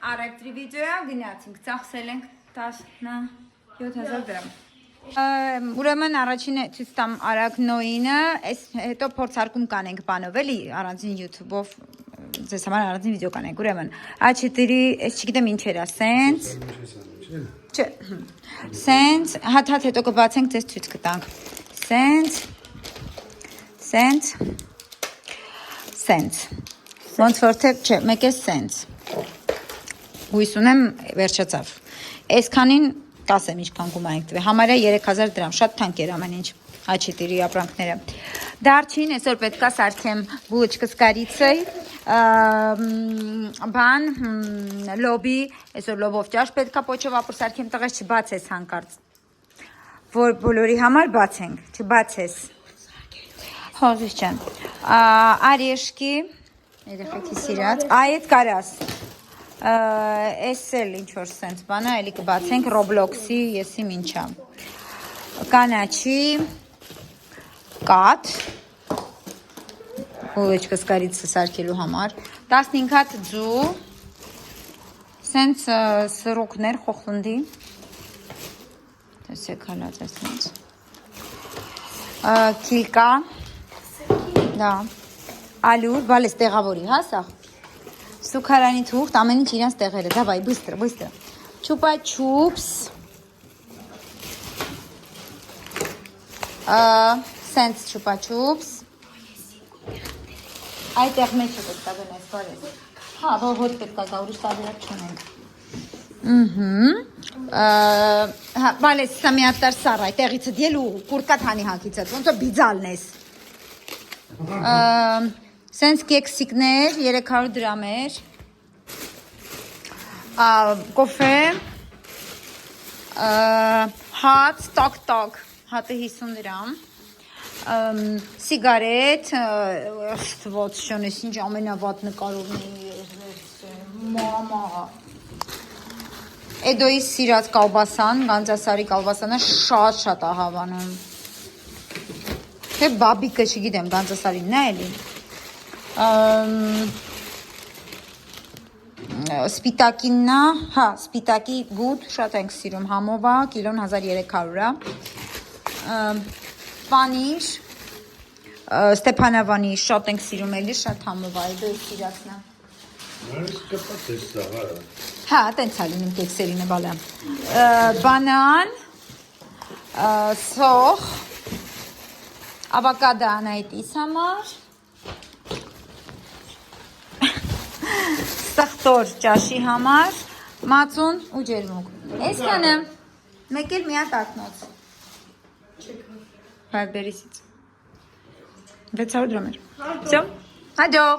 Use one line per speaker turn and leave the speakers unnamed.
Արագտրի վիդեոյա գնացինք, ծախսել ենք 17,000 դրամ։ Ուրեմն առաջինը ցույց տամ Արագնոյինը, հետո փորձարկում կանենք բանով էլի առանձին YouTube-ով ձեզ համար առանձին վիդեո կանենք։ Ուրեմն A4-ի, ես չգիտեմ ինչ էր, սենց։ Չէ։ Սենց, հատ հետո կբացենք, ձեզ ցույց կտանք։ Սենց։ Ոնց որ թե, չէ, մեկ է սենց։ Հույս ունեմ վերջացավ։ Այսքանին կասեմ ինչքան գումար ենք տվել։ Համարյա 3000 դրամ, շատ թանկ էր ամեն ինչ A4-ի ապրանքները։ Դարչին այսօր պետքա սարքեմ բուլոչկա с корицей, բան, լոբի, այսօր լոբով ճաշ պետքա պոչով ապուր սարքեմ, տղես չբացես հանկարծ։ Որ բոլորի համար բացենք, չբացես։ Հոզիս ջան։ Արեշկի, երեխեքի սիրած, այդ կարաս։ Էս էլ ինչ-որ սենց բան է, էլի կբացենք Roblox-ի, եսիմ ինչա։ Կանաչի, կաթ, բուլոչկա с корицей սարքելու համար, 15 հատ ձու, սենց սրուկներ խոխլնդի, տեսեք հալած է սենց, կիլկա, դա, ալյուր, բալես տեղավորի, հա սաղ, սուքարանի թուղթ, ամեն ինչ իրանց տեղերը, դավայ, բыстро, չուպա-չուպս, սենց չուպա-չուպս, այդեղ մեջը պետքա գնես, բարես, հա, հոտ պետքա գա, ուրիշ տարբերակ չունենք, բալես, սա միատար սար, այդեղիցը դիել ու կուրկատ հանի հակիցդ, ոնց որ բիձալն ես, սենց կեքսիկներ, 300 դրամ էր, կոֆե, հատ, տակ, հատը 50 դրամ, սիգարետ, ըշտված շոնես, ինչ ամենավատ նկարովն է, մամա, Էդոյի սիրած կալբասան, գանձասարի կալբասանը շատ ահավանում, թե բաբիկը չգիտեմ, գանձասարինն է էլի, սպիտակիննա, հա, սպիտակի բուտ, շատ ենք սիրում, համովա, կիլոն 1300-ա, պանիր, Ստեփանավանի շատ ենք սիրում էլի, շատ համովա, Էդոյի սիրածնա, հա, տենց ալինում կեքսերինը բալա, բանան, սոխ, ավակադա անայտիս համար, սխտոր ճաշի համար, մածուն ու ջերմուկ, այսքանը, մեկ էլ միա տակնոց, վայբերիսից, 600 դրամ էր, հաջող,